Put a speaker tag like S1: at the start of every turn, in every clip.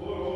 S1: Ora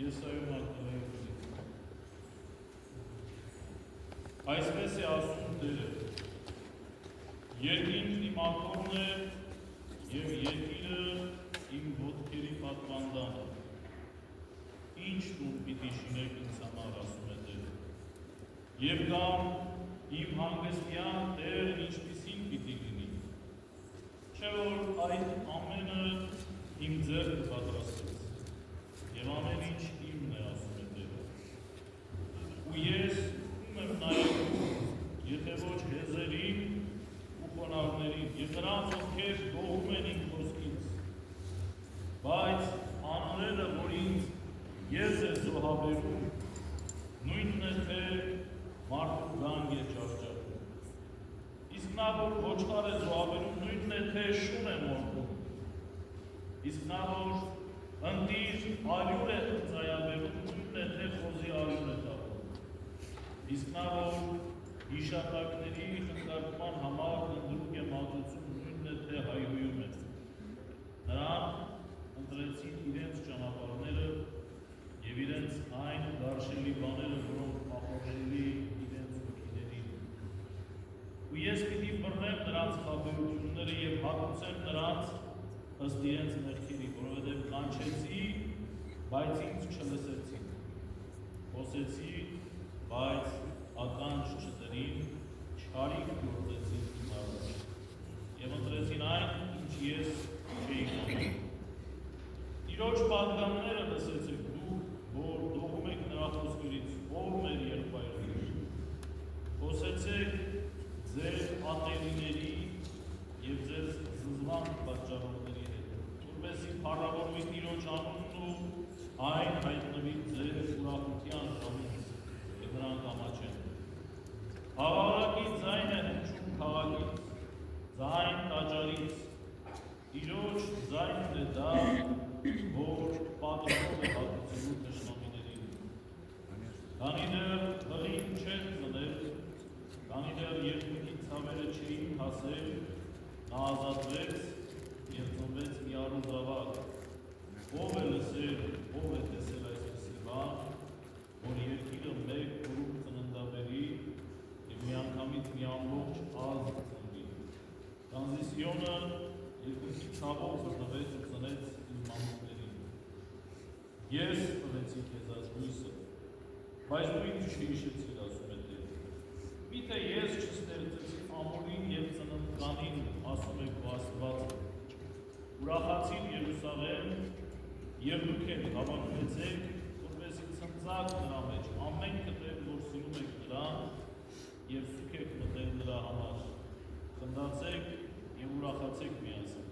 S1: Եսայում ակտվայությունից։ Այսպես է ասում Տերը, երկինքն իմ աթոռն է և երկիրը իմ ոտքերի պատվանդանը։ Ինչ տուն պիտի շինեք ինձ համար, ասում է Տերը։ Եվ կամ իմ հանգստյան տեղն ինչպիսին պիտի լինի։ Չէ որ այդ ամենը իմ ձեռքը պատրաստեց, և ամեն ինչ իմն է, ասում է Տերը։ Ու ես ում եմ նայում, եթե ոչ հեզերին ու խոնարհներին, և նրանց, ովքեր դողում են իմ խոսքից, բայց անունները, որ ինձ ես է զոհաբերում, նույնն է թե մարդու գանգ է ճարճարում։ Իսկ նա, որ ոչխար է զոհաբերում, նույնն է թե շուն է մորթում։ Իսկ նա, որ ընտիր արյուր է ծայաբերում, նույնն է թե խոզի արյուր է տալում։ Իսկ նա, որ հիշատակների խնգարկման համար ընդրուկ է մատուցում, նույնն է թե հայհոյում է։ Նրանք ընտրեցին իրենց ճանապարհները և իրենց այն գարշելի բաները, որոնք ապօրինելի իրենց հոգիներին։ Ու ես պիտի բռնեմ նրանց խաբեությունները և հատուցեմ նրանց ըստ իրենց մեղքերի, որովհետև կանչեցի, բայց ինձ չլսեցին, խոսեցի, բայց ականջ չդրին, չարիք գործեցին իմ առաջ, և ընտրեցին այն, ինչ ես չէի խորհում։ Տիրոջ պատգամները լսեցեք դուք, որ դողում եք նրա խոսքերից, ով մեր եղբայրներ։ Խոսեցեք ձեր ատելիների և ձեր զզվանք պատճառողների հետ, որպեսզի փառավորվի Տիրոջ անունն ու այն հայտնվի ձեր ուրախության ժամին, և նրանք ամաչեն։ Խաղաղակի ձայն է հնչում քաղաքից, ձայն տաճարից, Տիրոջ ձայնն է դա, որ պատրվող է հատուցելու թշնամիներին։ Քանի դեռ հղին չեն ծնել, քանի դեռ երկնքի ցավերը չէին հասել, նա ազատվեց և ծնվեց մի առուտ զավակ։ Ով է լսել, ով է տեսել այսպիսի բան, որ երկիրը մեկ կուռուկ ծննդաբերի և միանգամից մի ամբողջ ազգ ծնվի։ Քանզի Սիոնը երկնքի ցավով բռնվեց ու ծնեց իր մանուկներին։ Ես տվեցի քեզ այս լույսը, բայց դու ինձ չհիշեցիր, ասում է Տերը։ Միթե ես չստեղծեցի ամորին և ծննդկանին, ասում է քո Աստվածը։ Ուրախացիր Երուսաղեմ, և դուք էլ հավաքվեցեք, որպեսզի ցնծաք նրա մեջ, ամենքդ էլ, որ սիրում եք նրան, և սուգ եք մտնել նրա համար։ Խնդացեք և ուրախացեք միասին։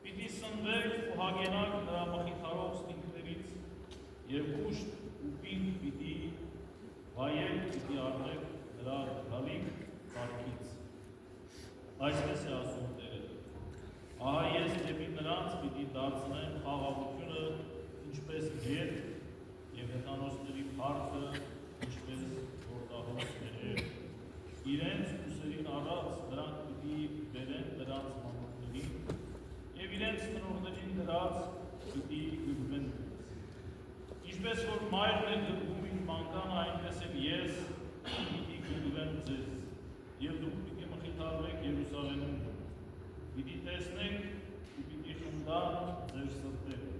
S1: Պիտի սնվեք ու հագենաք նրա մխիթարող ստինքներից, և ուշտ ու պինդ պիտի վայել պիտի առնեք նրա գալիք կարգից։ Այսպես է ասում Տերը. ահա ես դեպի նրանց պիտի դարձնեմ խաղաղությունը ինչպես գետ և հեթանոսների փառքը ինչպես որդահոս մեղեր։ Իրենց ուսերին առած նրանք պիտի բերեն նրանց մանուկներին և իրենց ծնողներին դրած պիտի գրվեն դրանց։ Ինչպես որ մայրն է գրվում իր մանկանը, այնպես էլ ես պիտի գրվեմ ձեզ, և դուք պիտի մխիթարվեք Երուսաղեմում, պիտի տեսնեք ու պիտի խնդան ձեր սրտերը,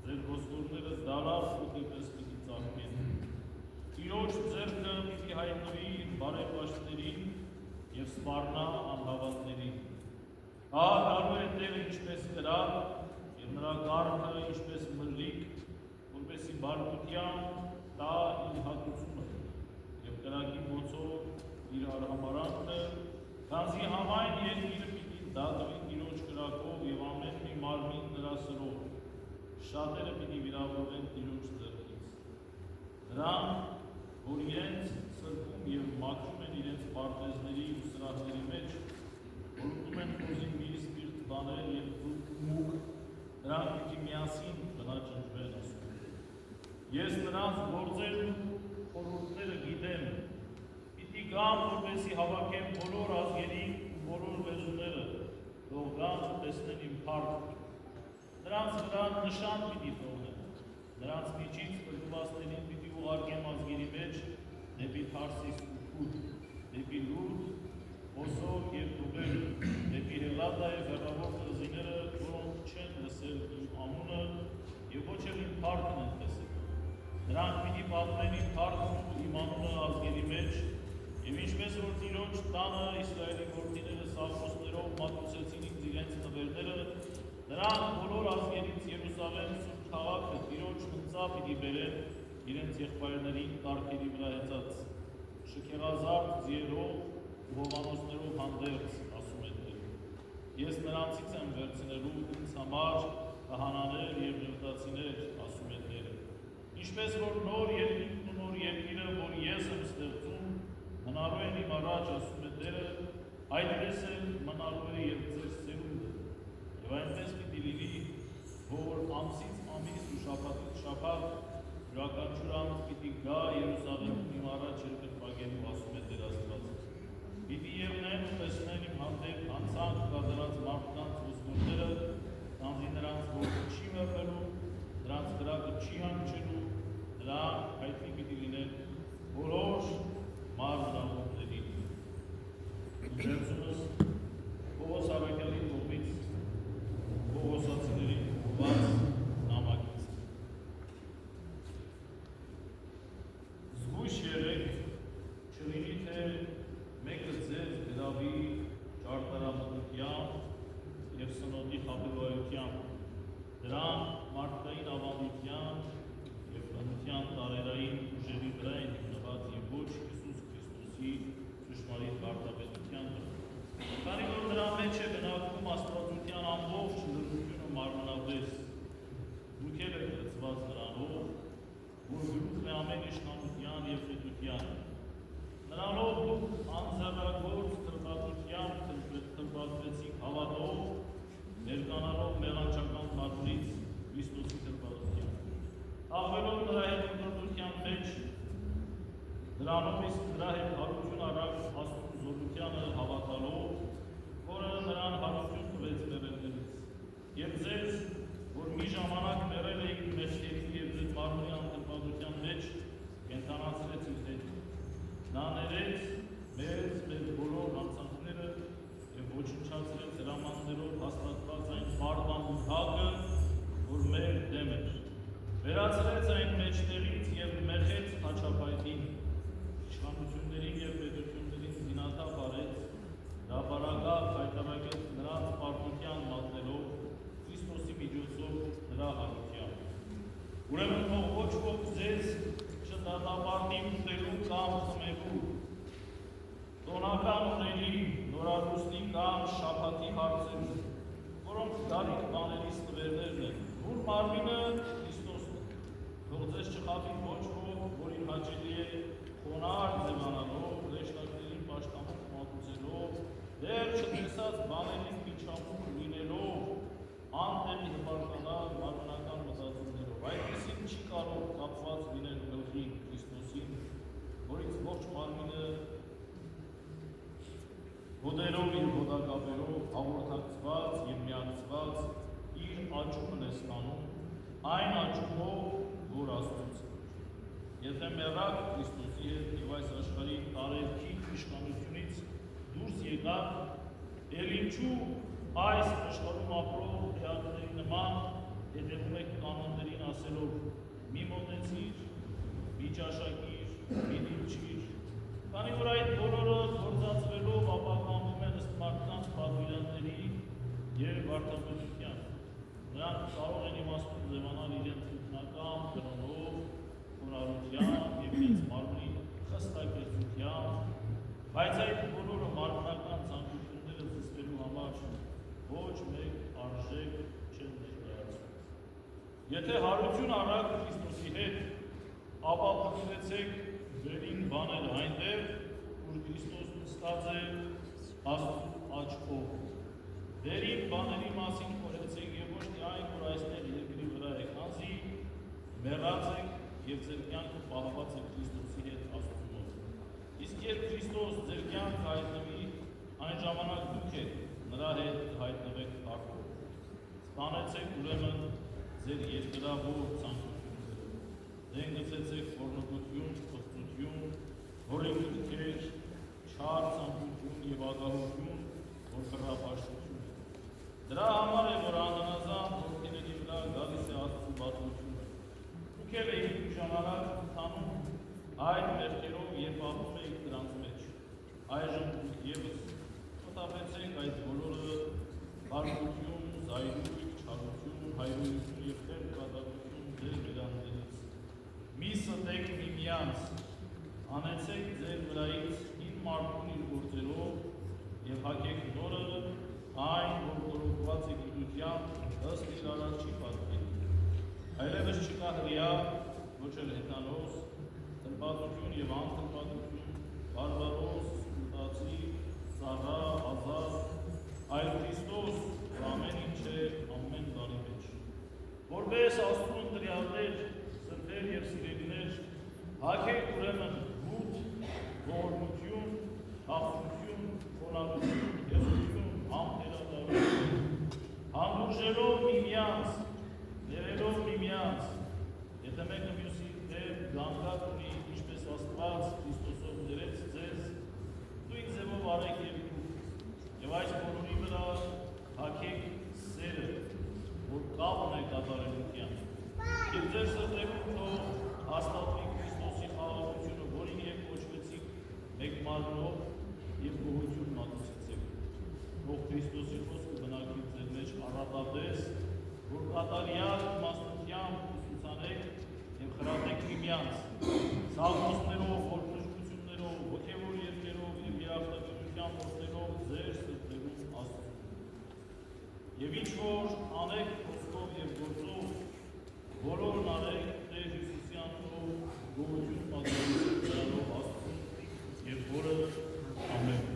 S1: ձեր ոսկորները դալար ոտի պես պիտի ծաղկեն։ Տիրոջ ձեռքը պիտի հայտնվի իր բարեպաշտներին և սպառնա անհավատներին։ Ահա գալու է Տերը ինչպես կրակ, և նրա կառքը ինչպես մրրիկ, որպեսզի բարկության տա իր հատուցումը, և կրակի բոցով իր արհամարանքը, քանզի համայն երկիրը պիտի դատվի Տիրոջ կրակով և ամեն մի մարմին նրա սրով, շատերը պիտի վիրավորվեն Տիրոջ ձեռքից։ Նրանք, որ իրենց սրբում և մաքրում են իրենց պարտեզների ու սրահների մեջ, որ ուտում են խոզի սպիրտ բաներ և մուկ, նրանք պիտի միասին բնաճնջվեն, ասում է։ Ես նրանց գործերն ու խորհուրդները գիտեմ, պիտի գամ, որպեսզի հավաքեմ բոլոր ազգերին ու բոլոր լեզուները, թող գան ու տեսնեն իմ փառքը։ Նրանց վրա նշան պիտի թողնեմ, նրանց միջից նրանք պիտի պատմեն իմ փառքն ու իմ անունը ազգերի մեջ, եւ ինչպես որ Տիրոջ տանը Իսրայելի որդիները սաղմոսներով մատուցեցին իրենց նվերները, նրանք բոլոր ազգերից Երուսաղեմ սուրբ քաղաքը Տիրոջ մնացա պիտի բերեն իրենց եղբայրներին կառքերի վրա հեծած, շքեղազարդ ձիերով ու հովանոցներով հանդերձ, ասում է Տերը։ Ես նրանցից եմ վերցնելու ինձ համար քահանաներ եւ լևտացիներ, ասում է Տերը։ Ինչպես որ նոր երկինքն ու նոր երկիրը, որ ես եմ ստեղծում, մնալու են իմ առաջ, ասում է Տերը, այդպես էլ մնալու է եւ ձեր սերունդը։ Եվ այնպես պիտի լինի, որ ամսից ամիս ու շաբաթից շաբաթ յուրաքանչյուր անձ պիտի գա Երուսաղեմում իմ առաջ երկրպագելու, ասում է Տեր Աստված։ Պիտի ելնեն ու տեսնեն իմ հանդեպ անցանք կատարած մարդկանց ոսկորները, քանզի նրանց ոտքը չի մեռնելու, նրանց կրակը չի հանգչելու, նրանք հայտնի պիտի լինեն բոլոր մարմնավորներին։ Ուղերձումս Պողոս Առաքյալի կողմից Պողոսացիներին ուղղված նամակից։ Զգույշ եղեք, չլինի թե մեկը ձեզ գրավի ճարտարամտությամբ եւ սնոտի խաբեբայությամբ, դրան մարդկային ավանդության եւ բնության տարերային ուժերի վրա են հիմնված եւ ոչ Հիսուս Քրիստոսի ճշմարիտ վարդապետության վրա։ Քանի որ նրա մեջ է բնակվում աստվածության ամբողջ լրությունը մարմնապես, դուք էլ եք լցված նրանով, որ գլուխն է ամեն իշխանության եւ պետության։ Նրանով դուք անձեռագործ թրբատությամբ թրբատվեցիք հավատով, ներկանալով մեղանչական մարդից Քրիստոսի թրբատությամբ։ Աղվելով նրա հետ ընտրության մեջ, դրանով իսկ նրա հետ հարություն առավ Աստծու զորությանը հավատալով, որը նրան հարություն տվեց մեղրերից։ Եվ ձեզ, որ մի ժամանակ մեռել էիք մեջքերի եւ ձեր մարմնի անթրբատության մեջ, կենդանացրեց իր հետ։ Նա ներեց մեր բոլոր հանցանքները եւ ոչնչացրեց հրամաններով հաստատված այն մարման հակը, որ մեր դեմ էր։ Վերացրեց այն մեջտեղից եւ մեղեց խաչապայտին, իշխանություններին եւ պետություններին զինաթափ արեց, հրապարակավ հայտարարեց նրանց պարտության մատնելով Քրիստոսի միջոցով նրա հարությամբ։ Ուրեմն թող ոչ ոք ձեզ չդատապարտի ուտելու կամ խմելու, տոնական օրերի, նորարուսնի կամ շաբաթի հարցերում, որոնք դարիք բաներից նվերներն են, որ մարմինը Քրիստոսն է, թող ձեզ չխաբի ոչ ոք, որին հաճելի է խոնարհ ձևանալով, հրեշտակներին պաշտամունք մատուցելով, դեռ չտեսած բաներից միջամուխ լինելով, անտեղի հպարտանալ մարմնական մտածումներով, այդպիսին չի կարող կապված լինել գլխին Քրիստոսին, որից ողջ մարմինը հոդերով իր հոդակապերով հաղորդակցված եւ միացված իր աճումն է ստանում, այն աճումով, որ Աստծուց է։ Եթե մեռաք Քրիստոսի հետ եւ այս աշխարհի տարերքի իշխանությունից դուրս եկաք, ել ինչու այս աշխարհում ապրող էակների նման հետևում եք կանոններին ասելով՝ մի մոտեցիր, մի ճաշակիր, մի դիպչիր, քանի որ այդ բոլորը գործածվելով ապահովում են ըստ մարդկանց պատվիրանների եւ վարդապետության։ Նրանք կարող են իմաստուն ձևանալ իրենց ինքնական կրոնով, խոնարհությամբ եւ իրենց մարմնի խստակեցությամբ, բայց այդ բոլորը մարմնական ցանկությունները զսպելու համար ոչ մեկ արժեք չեն ներկայացնում։ Եթե հարություն առաք Քրիստոսի հետ, ապա փոխվեցեք վերին բաները այնտեղ, որ Քրիստոս նստած է Աստծու աջ կողմում։ Վերին բաների մասին խորհեցեք եւ ոչ թե այն, որ այստեղ երկրի վրա է, քանզի մեռած եք եւ ձեր կյանքը պահված է Քրիստոսի հետ Աստծու մոտ։ Իսկ երբ Քրիստոս ձեր կյանքը հայտնվի, այն ժամանակ դուք եք նրա հետ հայտնվեք փառքով։ Սպանեցեք ուրեմն ձեր երկրավոր ցանկությունները։ Դեն գցեցեք խորնոկություն, խղճություն, հորեղիքեր, չար ցանկություն եւ ագահություն, որ կռապաշտություն է։ Դրա համար է, որ անհնազանդ որդիների վրա գալիս է Աստծու պատմությունը։ Դուք էլ եք ժամանակ ընթանում այդ մեղքերով երբ ապրում էիք դրանց մեջ, այժմ ևս մտածեցեք այդ բոլորը բարկություն, զայրույթ, չարություն, հայրույթություն եւ խելք կատարություն ձեր վերաններից։ Մի ստեք միմյանց, անեցեք ձեր վրայից հին մարդուն իր գործերով եւ հագեք նորը այն, որ կորոքված է գիտությամբ ըստ իր արարչի պատկերի։ Այլևս չկա հրյա, ոչ էլ հեթանոս, տրպատություն եւ անտրպատություն, բարբարոս, սպուտացի, ծառա, ազատ, այլ Քրիստոս, որ ամեն ինչ է ամեն բանի մեջ։ Որպես Աստծու ընտրյալներ, սրբեր եւ սիրելիներ, հագեք ուրեմն հութ, ողորմություն, հաղթություն, խոնարհություն, եզություն, համբերատարություն, հանդուրժելով միմյանց, ներելով միմյանց, եթե մեկը մյուսի դեմ գանգատ ունի, ինչպես Աստված Քրիստոսով ներեց ձեզ, նույն ձևով արեք եւ դուք, եւ այս բոլորի վրա հագեք սերը, որ կապն է կատարելության, եւ ձեր սրտերում թող հաստատվի Քրիստոսի խաղաղությունը, որին եւ կոչվեցիք մեկ մարմնով եւ գոհություն մատուցեցիք, թող Քրիստոսի խոսքը բնակվի ձեր մեջ առատապես, որ կատարյալ իմաստությամբ ուսուցանեք եւ խրատեք միմյանց, սաղմոսներով, ողջունություններով, ոգևոր երգերով եւ երախտագիտությամբ ոսներով ձեր սրտերում Աստծուն։ Եվ ինչ որ անեք խոսքով եւ գործով, բոլորն արեք Տեր Հիսուսի անունով գոհություն պատասխանելով Աստծուն եւ Հորը ամեն։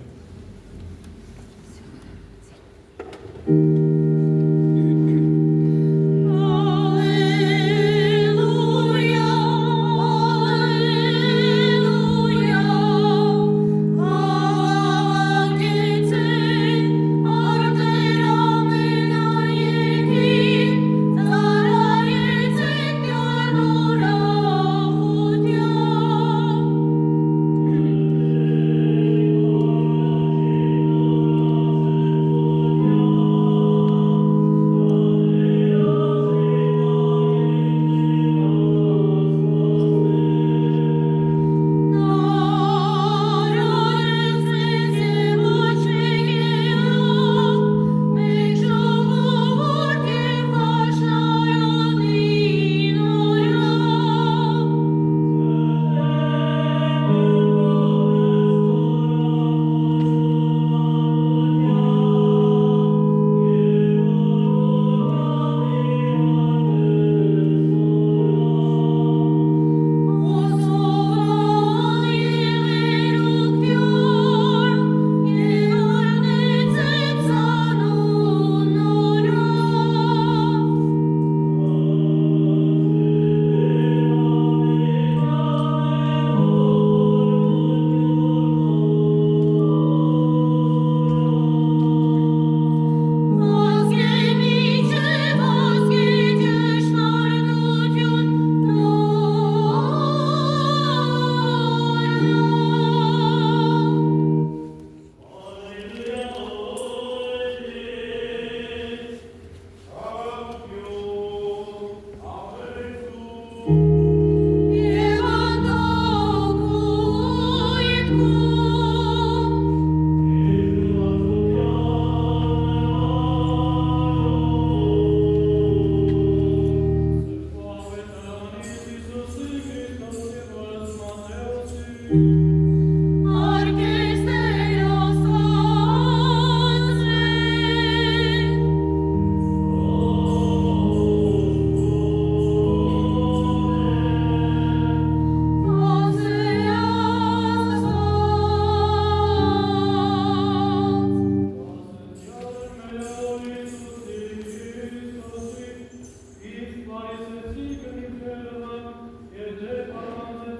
S2: Siegel im Kellermann, ihr Dämmer,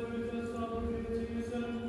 S2: Tüte, Sachen,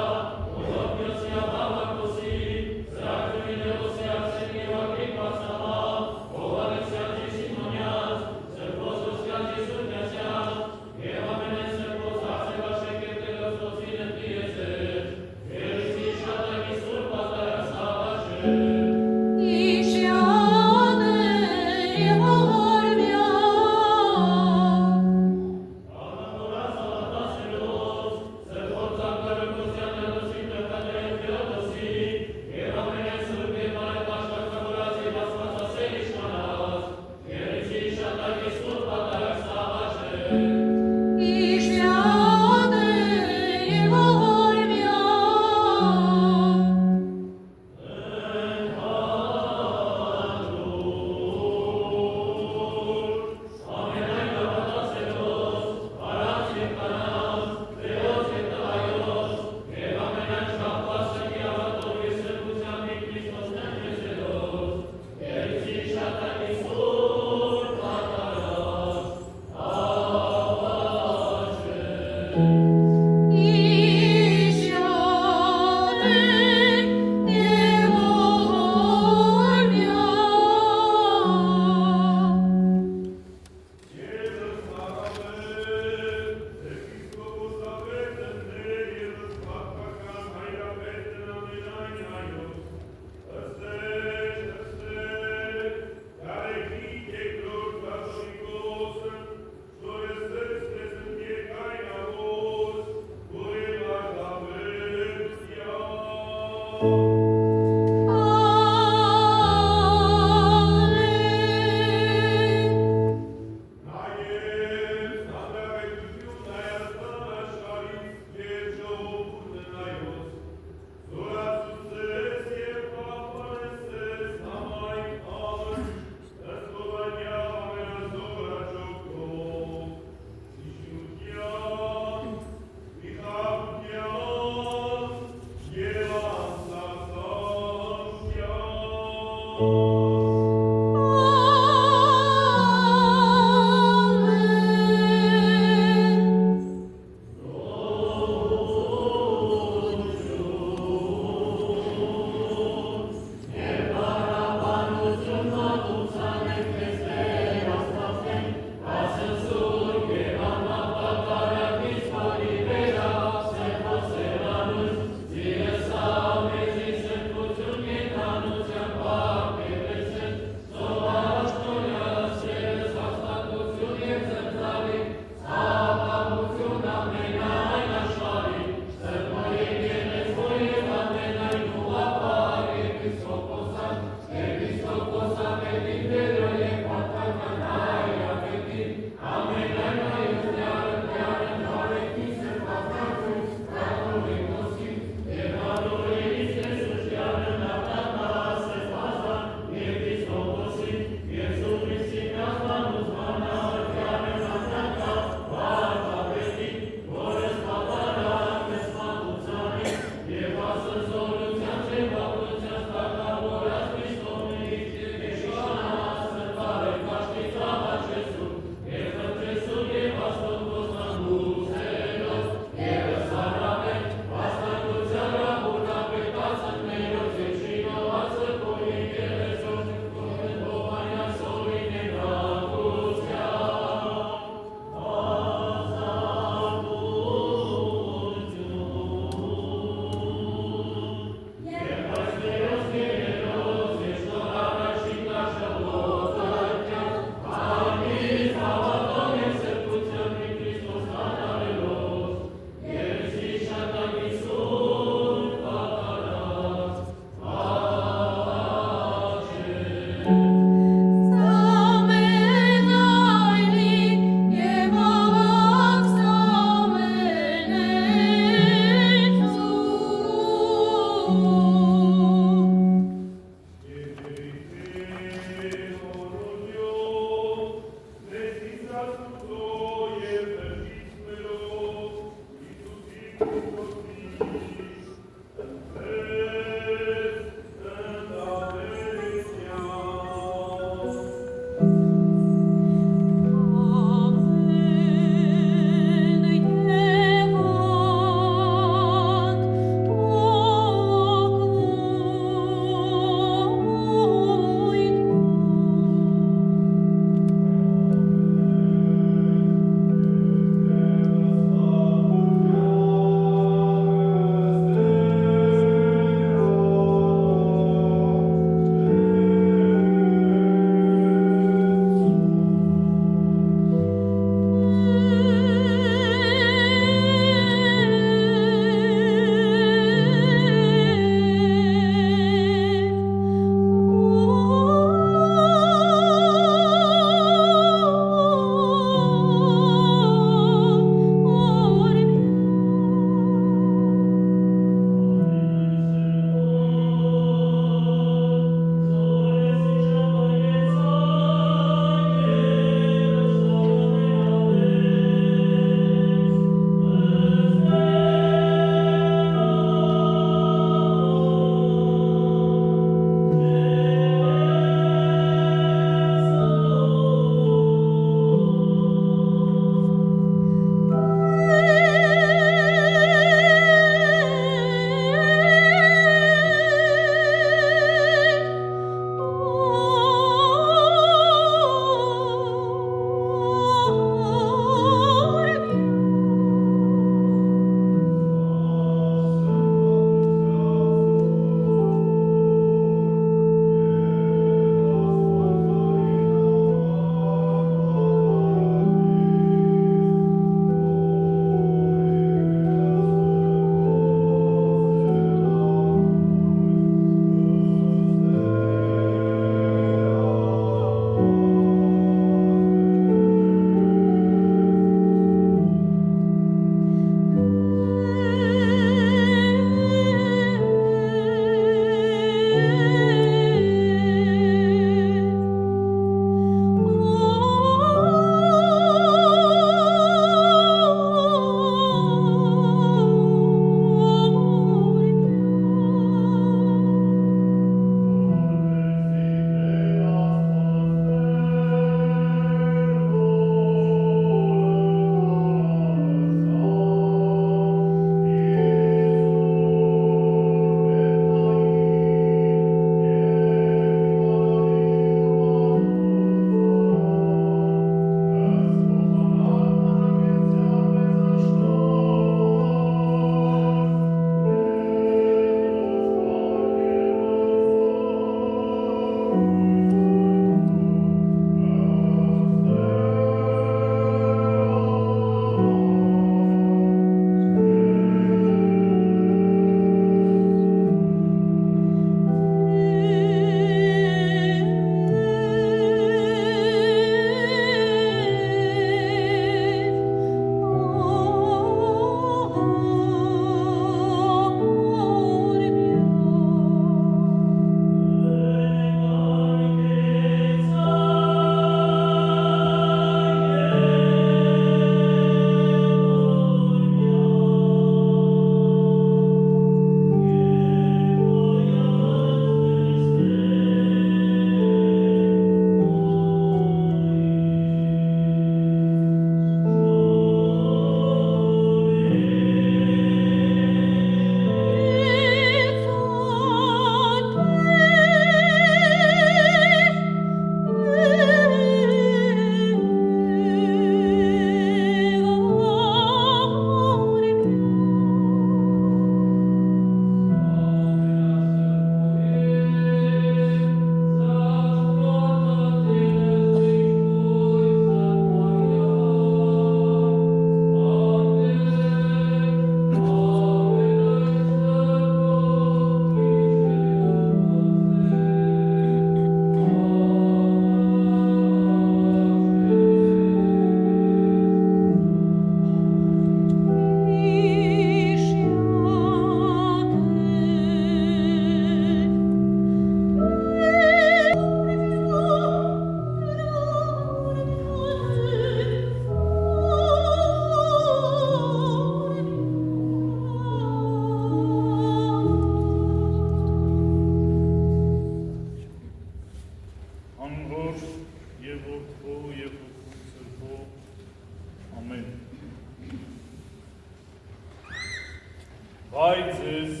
S1: Վայ ձեզ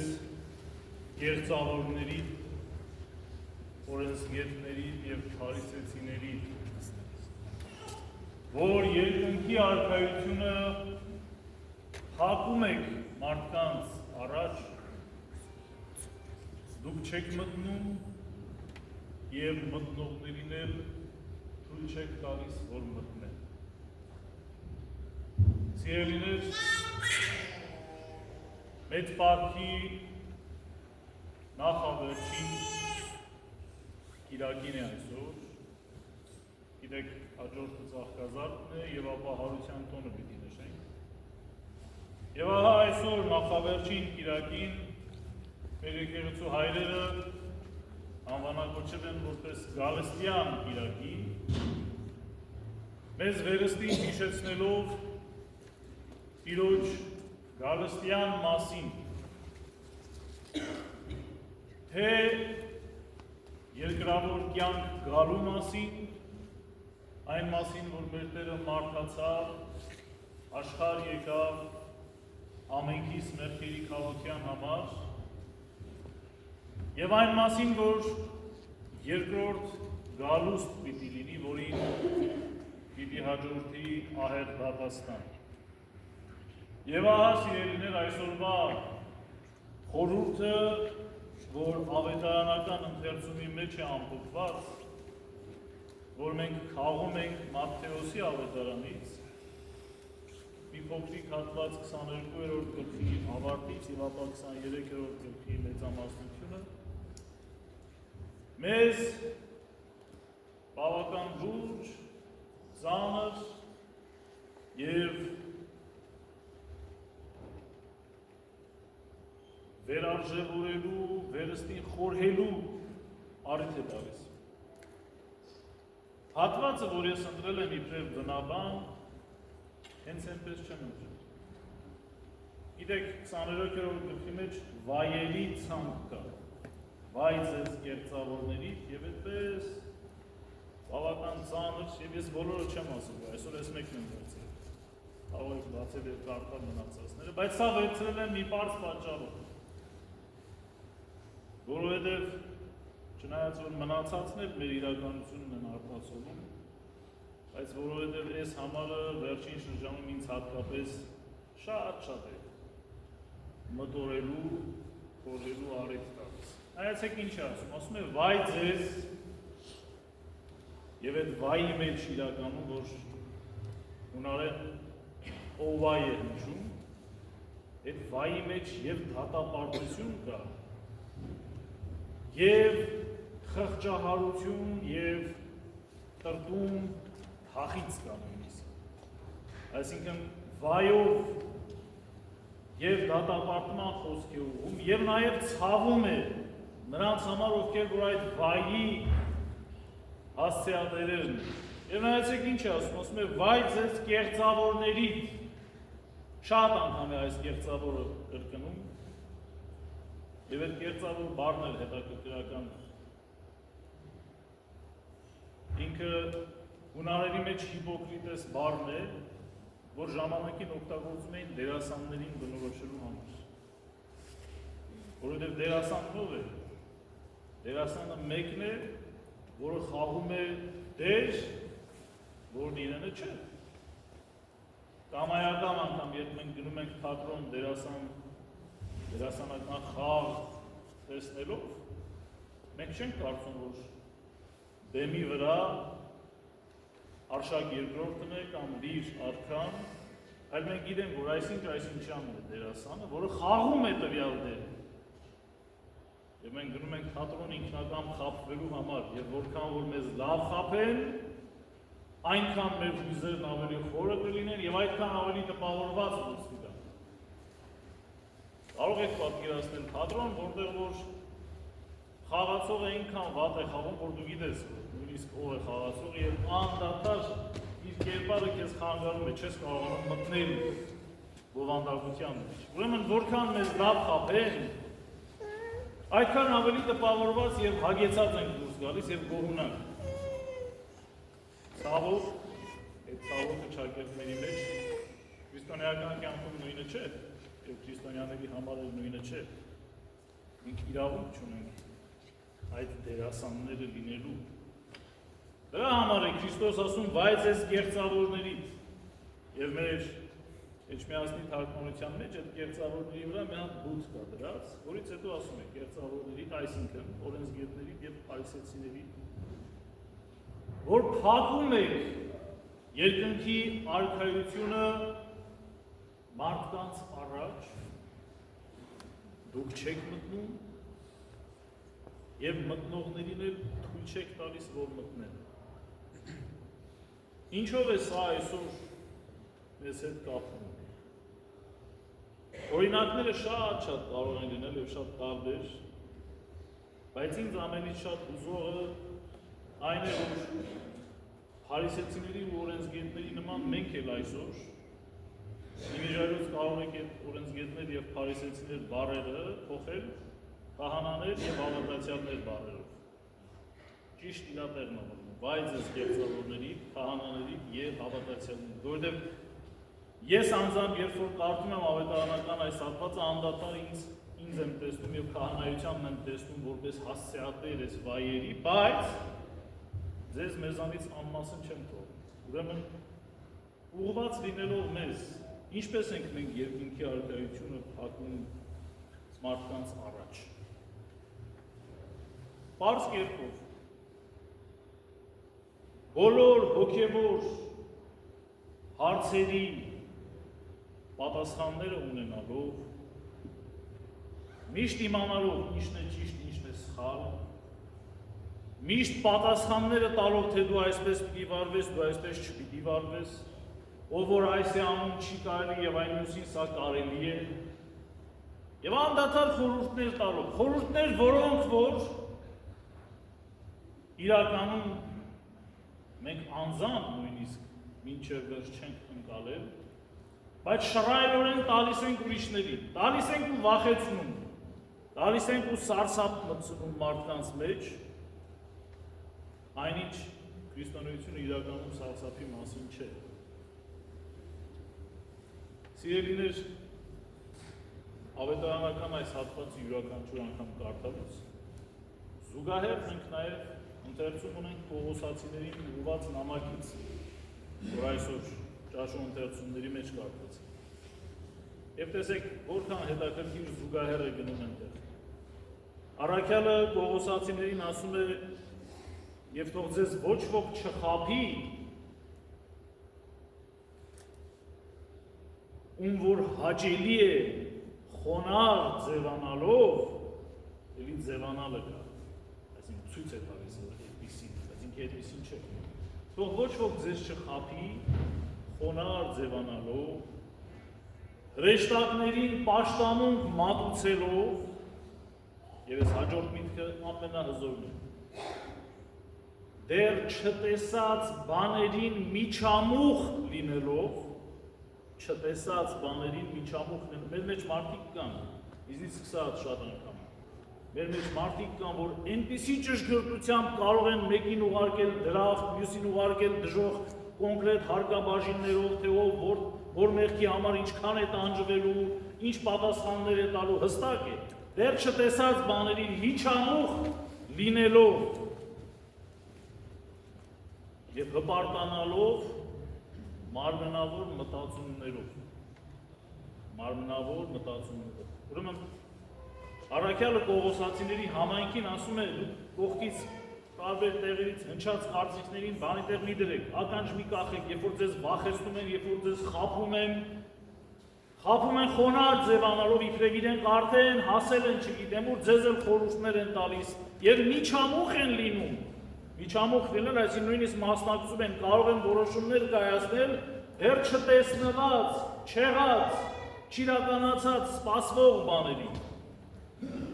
S1: կեղծավորների, օրենսգետների և փարիսեցիների, որ երկնքի արքայությունը հակում եք մարդկանց առաջ, դուք չեք մտնում և մտնողներին էլ թույլ չեք տալիս, որ մտնեն։ Սիրելիներ, մեծ պարտքի նախավերջին կիրակին է այսօր, գիտեք հաջորդը ծաղկազարդն է և ապա հարության տոնը պիտի նշենք։ Եվ ահա այսօր նախավերջին կիրակին մեր եկեղեցու հայրերը անվանակոչել են որպես գալստյան կիրակի, մեզ վերստին հիշեցնելով Տիրոջ գալստյան մասին, թե երկրավոր կյանք գալու մասին, այն մասին, որ մեր Տերը մարդացավ, աշխարհ եկավ ամենքիս մեղքերի քավության համար, և այն մասին, որ երկրորդ գալուստ պիտի լինի, որին պիտի հաջորդի ահեղ դատաստան։ Եվ ահա սիրելիներ այսօրվա խորհուրդը, որ ավետարանական ընթերցումի մեջ է ամփոփված, որ մենք քաղում ենք Մատթեոսի ավետարանից, մի փոքրիկ հատված 22-րդ գլխի ավարտից և ապա 23-րդ գլխի մեծամասնությունը, մեզ բավական լուրջ, ծանր և վերարժևորելու, վերստին խորհելու առիթ է տալիս։ Հատվածը, որ ես ընտրել եմ իբրև բնաբան, հենց այնպես չեմ ընտրել։ Գիտեք, 23-րդ գլխի մեջ վայելի ցանկ կա, վայ ձեզ կեղծավորներից և այդպես բավական ծանր, և ես բոլորը չեմ ասում, այսօր ես մեկն եմ վերցրել, կարող եք բացել և կարդալ մնացածները, բայց սա վերցրել եմ մի պարզ պատճառով, որովհետև չնայած որ մնացածն էլ մեր իրականությունն են արտացոլում, բայց որովհետև այս համարը վերջին շրջանում ինձ հատկապես շատ է մտորելու, խորհելու առիթ տալիս։ Նայեցեք ինչ է ասում է վայ ձեզ և այդ վայի մեջ իրականում, որ հունարեն օվայ է հնչում, այդ վայի մեջ և դատապարտություն կա, և խղճահարություն և տրտում թախից կա նույնիսկ։ Այսինքն վայով և դատապարտման խոսք է ուղղում և նաև ցավում է նրանց համար, ովքեր որ այդ վայի հասցեատերերն են։ Եվ նայեցեք ինչ է ասում է վայ ձեզ կեղծավորներից, շատ անգամ է այս կեղծավորը կրկնում, և այդ կեղծավոր բառն էլ հետաքրքրական ինքը հունարերի մեջ հիպոկրիտես բառն է, որ ժամանակին օգտագործում էին դերասաններին բնորոշելու համար։ Որովհետև դերասանն ով է։ Դերասանը մեկն է, որը խաղում է դեր, որն իրենը չէ։ Կամայական անգամ, երբ մենք գնում ենք թատրոն դերասանական խաղ տեսնելով, մենք չենք կարծում, որ բեմի վրա Արշակ երկրորդն է կամ Լիր արքան, այլ մենք գիտենք, որ այսինչյան է դերասանը, որը խաղում է տվյալ դերը։ Եվ մենք գնում ենք թատրոն ինքնական խաբվելու համար, և որքան որ մեզ լավ խաբեն, այնքան մեր հույզերն ավելի խորը կլինեն և այդքան ավելի տպավորված դուրս կգան։ Կարող եք պատկերացնել թատրոն, որտեղ որ խաղացողը այնքան վատ է խաղում, որ դու գիտես, նույնիսկ ով է խաղացողը և անդադար իր կերպարը քեզ խանգարում է, չես կարողանում մտնել բովանդակության մեջ։ Ուրեմն որքան մեզ լավ խաբեն, այդքան ավելի տպավորված և հագեցած ենք դուրս գալիս և գոհունակ։ Ցավոք, այդ ցավոքը ճակերտների մեջ քրիստոնեական կյանքում նույնը չէ։
S2: եւ քրիստոնյաների համար էլ նույնը չէ։ Մենք իրավունք չունենք այդ դերասանները լինելու։ Դրա համար է Քրիստոս ասում, բայց այս կեղծավորներից եւ մեր Էջմիածնի թարգմանության մեջ այդ կեղծավորների վրա մի հատ բութ կա դրած, որից հետո ասում է կեղծավորների, այսինքն օրենսգետների եւ փարիսեցիների, որ փակում եք երկնքի արքայությունը մարդկանց առաջ, դուք չեք մտնում եւ մտնողներին էլ թույլ չեք տալիս, որ մտնեն։ Ինչով է սա այսօր մեզ հետ կապվում։ Օրինակները շատ կարող են լինել եւ շատ տարբեր, բայց ինձ ամենից շատ հուզողը այն է, որ փարիսեցիների ու օրենսգետների նման մենք էլ այսօր իմիջիայլոց կարող ենք այդ օրենսգետներ եւ փարիսեցիներ բառերը փոխել քահանաներ եւ հավատացյալներ բառերով։ Ճիշտ իրատեղն է, բայց այս կեղծավորների, քահանաների եւ հավատացյալների, որովհետեւ ես անձամբ երբ որ կարդում եմ ավետարանական այս հատվածը անդադար ինձ եմ տեսնում եւ քահանայությանն եմ տեսնում որպես հասցեատեր այս վայերի, բայց ձեզ մեզանից անմասն չեմ թողնում։ Ուրեմն ուղղված լինելով մեզ, ինչպես ենք մենք երկինքի արքայությունը փակում մարդկանց առաջ։ Պարզ կերպով բոլոր հոգևոր հարցերի պատասխանները ունենալով, միշտ իմանալով ինչն է ճիշտ, ինչն է սխալ, միշտ պատասխանները տալով, թե դու այսպես պիտի վարվես, դու այսպես չպիտի վարվես, ով որ այս է անում չի կարելի եւ այն մյուսին սա կարելի է, եւ անդադար խորհուրդներ տալով, խորհուրդներ, որոնք որ իրականում մենք անձամբ նույնիսկ մինչև վերջ չենք ընկալել, բայց շռայլորեն տալիս ենք ուրիշներին, տալիս ենք ու վախեցնում, տալիս ենք ու սարսափ մտցնում մարդկանց մեջ, այնինչ քրիստոնեությունը իրականում սարսափի մասին չէ։ Սիրելիներ, ավետարանական այս հատվածը յուրաքանչյուր անգամ կարդալուց, զուգահեռ մենք նաև ընթերցում ունենք Պողոսացիներին ուղղված նամակից, որ այսօր ճաշու ընթերցումների մեջ կարդաց։ Եվ տեսեք, որքան հետաքրքիր զուգահեռ է գնում այնտեղ։ Առաքյալը Պողոսացիներին ասում է, եւ թող ձեզ ոչ ոք չխաբի, ում որ հաճելի է խոնար ձևանալով, էլի ձևանալը կա, այսինքն ցույց է տալիս այդպիսին, այսինքն այդպիսին չէ։ Թող ոչ ոք ձեզ չխաբի, խոնար ձևանալով, հրեշտակներին պաշտամունք մատուցելով, եւ այս հաջորդ միտքը ամենահզորն է։ Դեռ չտեսած բաներին միջամուխ լինելով, չտեսած բաներին միջամուխ լինելով, մեր մեջ մարդիկ կան, իզնից սկսած շատ անգամ, մեր մեջ մարդիկ կան, որ այնպիսի ճշգրտությամբ կարող են մեկին ուղարկել դրախտ, մյուսին ուղարկել դժոխ կոնկրետ հարկաբաժիններով, թե որ մեղքի համար ինչքան է տանջվելու, ինչ պատասխաններ է տալու, հստակ է, դեռ չտեսած բաներին միջամուխ լինելով, եւ հպարտանալով մարմնավոր մտածումներով։ Ուրեմն առաքյալը Պողոսացիների համայնքին ասում է, դուք կողքից տարբեր տեղերից հնչած կարծիքներին բանի տեղ մի դրեք, ականջ մի կախեք, երբ որ ձեզ վախեցնում են, երբ որ ձեզ խաբում են խոնար ձևանալով, իբրև իրենք արդեն հասել են, չգիտեմ ուր, ձեզ էլ խորհուրդներ են տալիս եւ միջամուխ են լինում։ Միջամուխ լինել, այսինքն նույնիսկ մասնակցում են, կարող են որոշումներ կայացնել, դեռ չտեսնված, չեղած, չիրականացած, սպասվող բաներին։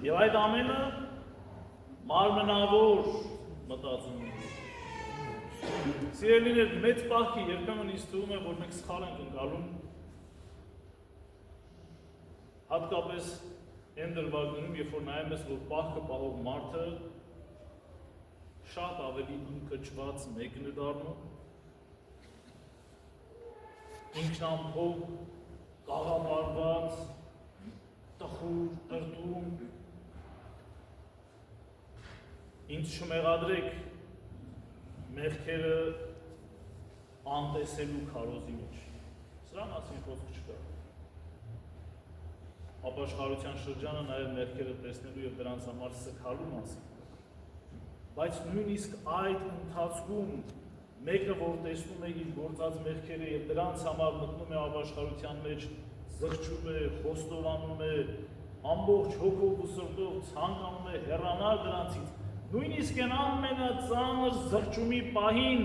S2: Եվ այդ ամենը մարմնավոր մտածումներ։ Սիրելիներ, մեծ պահքի երբեմն ինձ թվում է, որ մենք սխալ ենք ընկալում, հատկապես այն դրվագներում, երբ որ նայում ես, որ պահքը պահող մարդը շատ ավելի ընկճված մեկն է դառնում, ինքնամփոփ, կաղապարված, տխուր, տրտում, ինձ չմեղադրեք մեղքերը անտեսելու քարոզի մեջ։ Սրա մասին խոսք չկա։ Ապաշխարության շրջանը նաև մեղքերը տեսնելու եւ դրանց համար սգալու մասին։ Բայց նույնիսկ այդ ընթացքում մեկը, որ տեսնում է իր գործած մեղքերը եւ դրանց համար մտնում է ապաշխարության մեջ, զղջում է, խոստովանում է, ամբողջ հոգով ու սրտով ցանկանում է հեռանալ դրանցից, նույնիսկ այն ամենածանր զղջումի պահին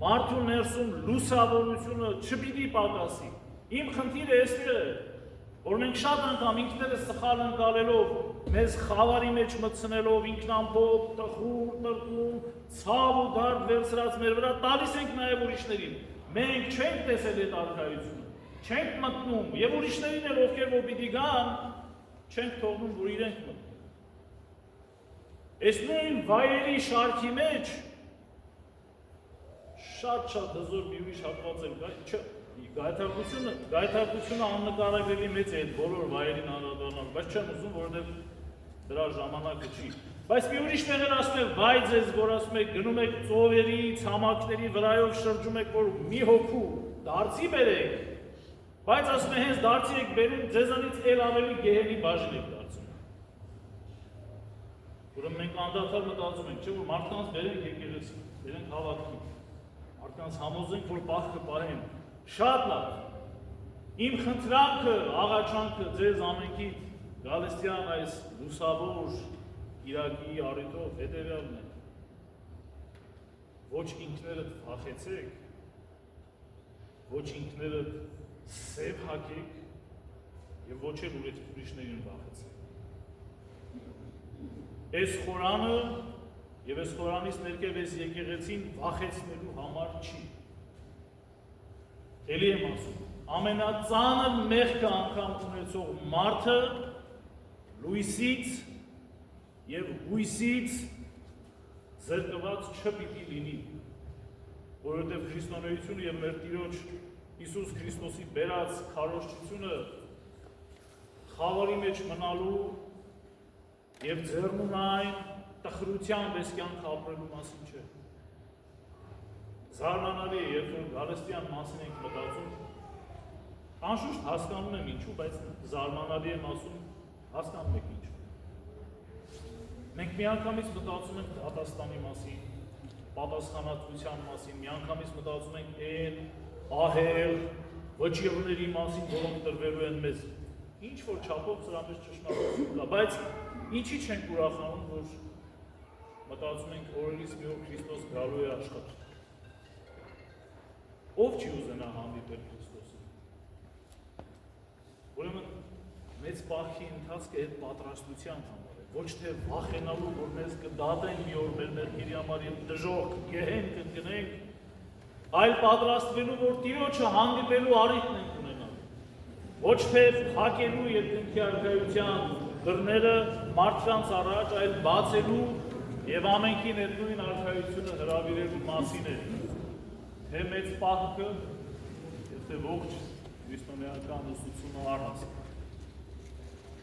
S2: մարդու ներսում լուսավորությունը չպիտի պակասի։ Իմ խնդիրը էստեղ է, որ մենք շատ անգամ ինքներս սխալ ընկալելով, մեզ խավարի մեջ մտցնելով, ինքնամփոփ, տխուր, տրտում, ցավ ու դարդ վերցրած մեր վրա տալիս ենք նաև ուրիշներին։ Մենք չենք տեսել այդ արքայությունը, չենք մտնում եւ ուրիշներին էլ ովքեր որ պիտի գան, չենք թողնում, որ իրենք մտնեն։ Այս նույն վայրերի շարքի մեջ շատ հզոր մի ուրիշ հատված էլ կա, գայթակղությունը աննկարագրելի մեծ է այդ բոլոր վայրերին անդրադառնալ, բայց չեմ ուզում, որովհետև դրա ժամանակը չի։ Բայց մի ուրիշ տեղեր ասում եք, վայ ձեզ, որ ասում եք, գնում եք ծովերի, ցամաքների վրայով շրջում եք, որ մի հոգու դարձի բերեք, բայց ասում եք, հենց դարձի եք բերում, ձեզանից էլ ավելի գեհենի բաժին եք դարձում։ Ուրեմն մենք անդադար մտածում ենք, չէ՞ որ մարդկանց բերենք եկեղեցի, բերենք հավաքին, մարդկանց համոզենք, որ պահքը պահեն։ Շատ լավ։ Իմ խնդրանքը, աղաչանքը ձեզ ամենքի գալստյան այս լուսավոր Իրաքի առիթով հետևյալն է։ Ոչ ինքներդ վախեցեք, ոչ ինքներդ սև հագեք եւ ոչ էլ ուրիշներին վախեցեք։ Այս խորանը եւ այս խորանից ներքև այս եկեղեցին վախեցնելու համար չի։ Էլի եմ ասում, ամենածանր մեղքը անգամ ունեցող մարդը լույսից եւ հույսից զրկված չպիտի լինի, որովհետեւ քրիստոնեությունը եւ մեր Տիրոջ Հիսուս Քրիստոսի բերած քարոզչությունը խավարի մեջ մնալու եւ ձեռնուն այն տխրության պես կյանք ապրելու մասին չէ։ Զարմանալի է, երբ որ գալստյան մասին ենք մտածում, անշուշտ հասկանում եմ ինչու, բայց զարմանալի եմ ասում, հասկանում եք ինչու։ Մենք միանգամից մտածում ենք դատաստանի մասին, պատասխանատվության մասին, միանգամից մտածում ենք այն ահեղ վճիռների մասին, որոնք տրվելու են մեզ։ Ինչ որ չափով սրա մեջ ճշմարտություն կա, բայց ինչի չենք ուրախանում, որ մտածում ենք օրերից մի օր Քրիստոս գալու է աշխարհ։ Ով չի ուզենա հանդիպել Քրիստոսին։ Ուրեմն մեծ պահքի ընթացքը այդ պատրաստության համար է, ոչ թե վախենալու, որ մեզ կդատեն մի օր մեր մեղքերի համար եւ դժոխք գեհեն կընկնենք, այլ պատրաստվելու, որ Տիրոջը հանդիպելու առիթն ենք ունենալ։ Ոչ թե փակելու երկնքի արքայության դռները մարդկանց առաջ, այլ բացելու եւ ամենքին այդ նույն արքայությունը հրավիրելու մասին է։ Թե մեծ պահքը, եւ թե ողջ քրիստոնեական ուսուցումը առանց։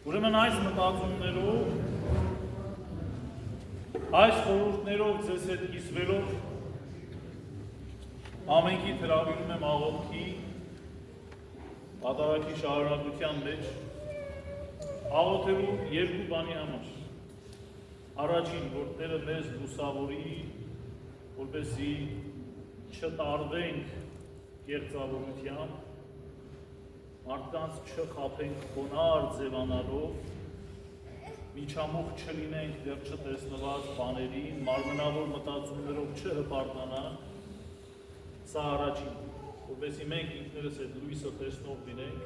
S2: Ուրեմն այս մտածումներով, այս խորհուրդներով ձեզ հետ կիսվելով, ամենքի հրավիրում եմ աղոթքի, պատարագի շարունակության մեջ, աղոթելու երկու բանի համար։ Առաջին, որ Տերը մեզ լուսավորի, որպեսզի չտարվենք կեղծավորությամբ, մարդկանց չխաբենք խոնարհ ձևանալով, միջամուխ չլինենք դեռ չտեսնված բաներին, մարմնավոր մտածումներով չհպարտանանք, սա առաջին, որպեսզի մենք ինքներս այդ լույսը տեսնող լինենք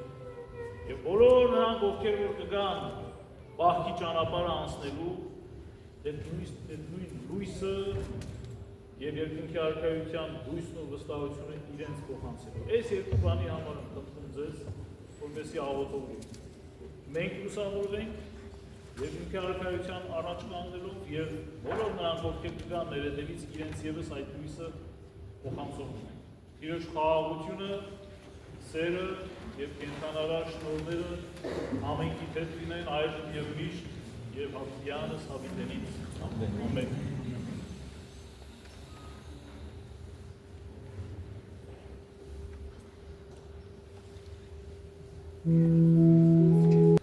S2: եւ բոլոր նրանք, ովքեր որ կգան բախքի ճանապարհը անցնելու, այդ նույն լույսը եւ երկնքի արքայության հույսն ու վստահությունը իրենց փոխանցելու։ Այս երկու բանի համար եմ խնդրում ձեզ, որպեսզի աղոթող լինենք։ Մենք լուսավորվենք երկնքի արքայության առաջ կանգնելով եւ բոլոր նրանք, ովքեր կգան մեր հետևից, իրենց եւս այդ լույսը փոխանցող լինենք։ Տիրոջ խաղաղությունը, սերը եւ կենթանարար շնորհները ամենքի հետ լինեն այժմ եւ միշտ եւ Հովյանես հավիտենից ամեն
S3: Ո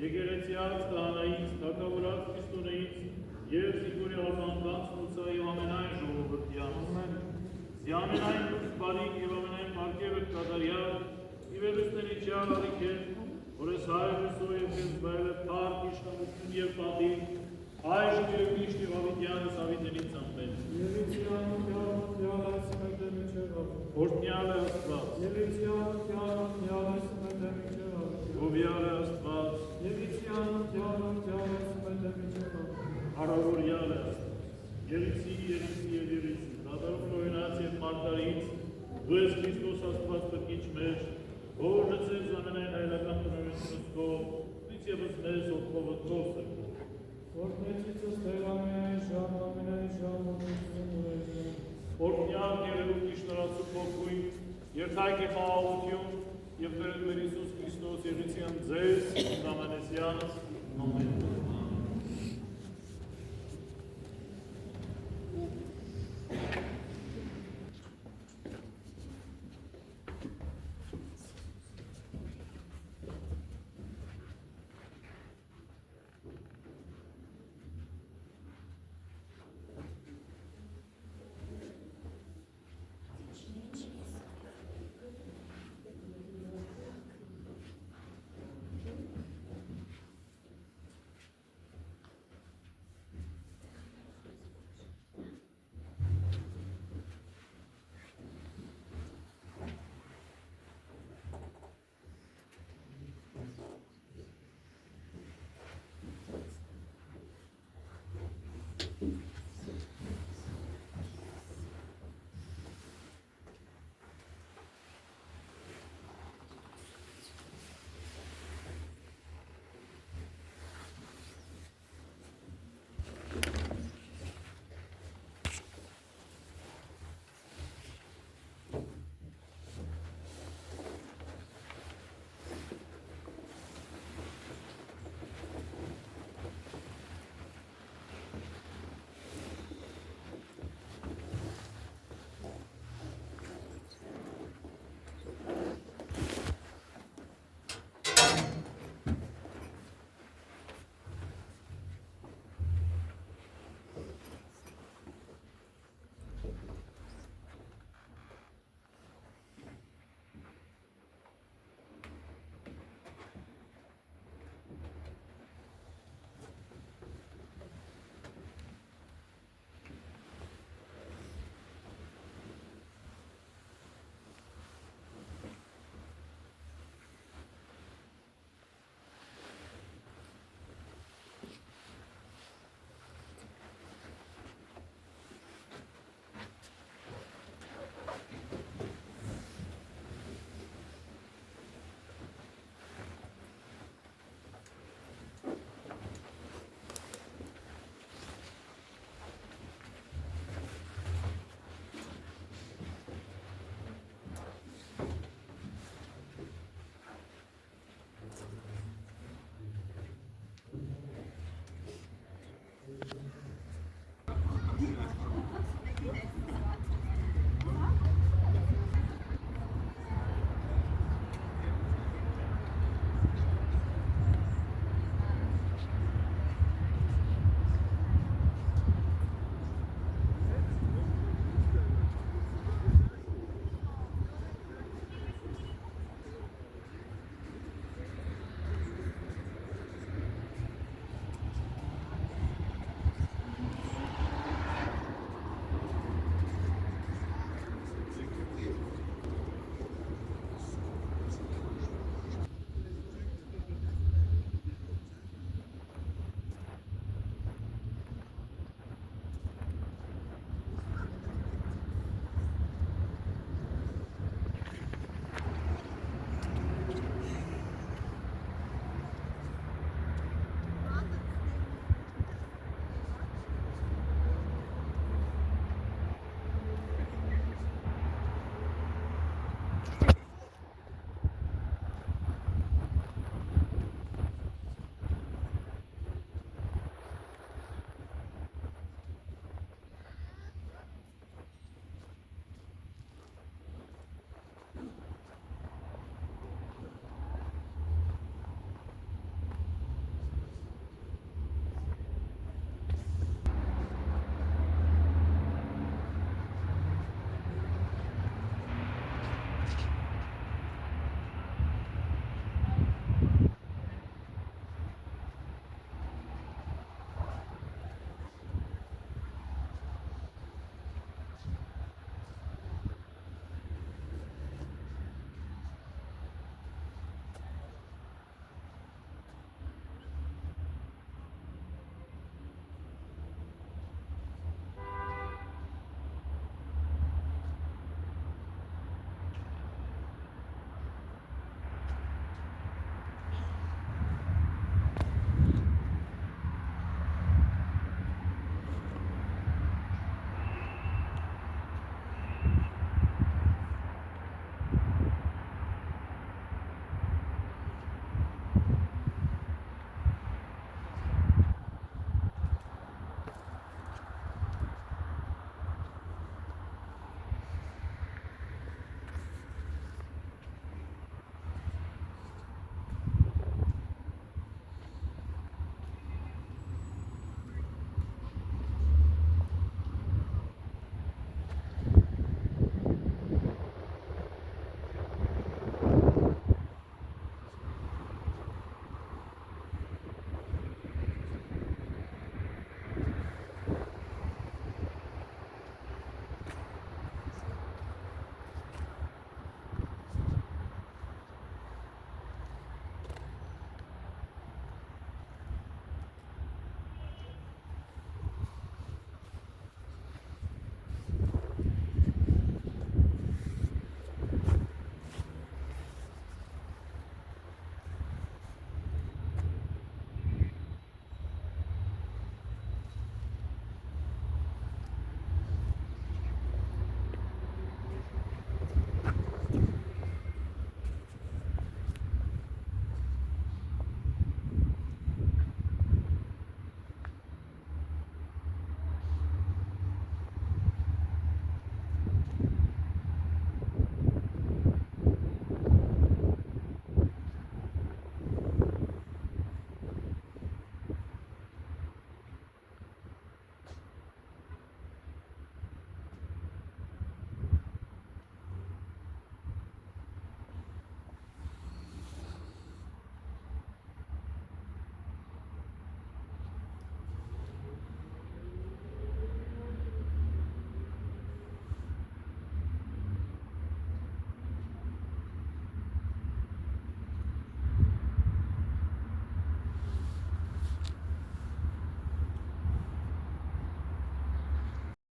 S2: Եկեղեցիած Քահանայից, Թագավորած Քրիստոնեից եւ Զիգորի Արմանկանց Մուսայի ամենայն ժողովրդյան։ Ամենայն լույս բարիք եւ ամենայն մարգերը կատարյալ եւ ելուստենիչյալ ալիքեր, որ ես հայր Հիսո եւ քեզ բայել է փառք, իշխանություն եւ պատիվ, այժմ եւ միշտ եւ ավիտյանս ավիտենից ամեն։ Օրհնյալ է Աստված, Հովյալ է Աստված, Հարավորյալ է Աստված, Երիցի եւ Երիցի, դատարում նոյնած եւ մարգարից, դու ես Քրիստոս Աստված բկիչ մեր, որ լծեց ամենայն հայրական տնօրենությունս քո, դից եւս մեզ ողքովը քոսը։ Օրհնյալ Գերեզու Իշնարացու փոխույն, երթայք է խաղաղություն եւ Տեր Հիսուս Քրիստոս Եղիցյան ձեզ, ամենեսյանս, ամեն։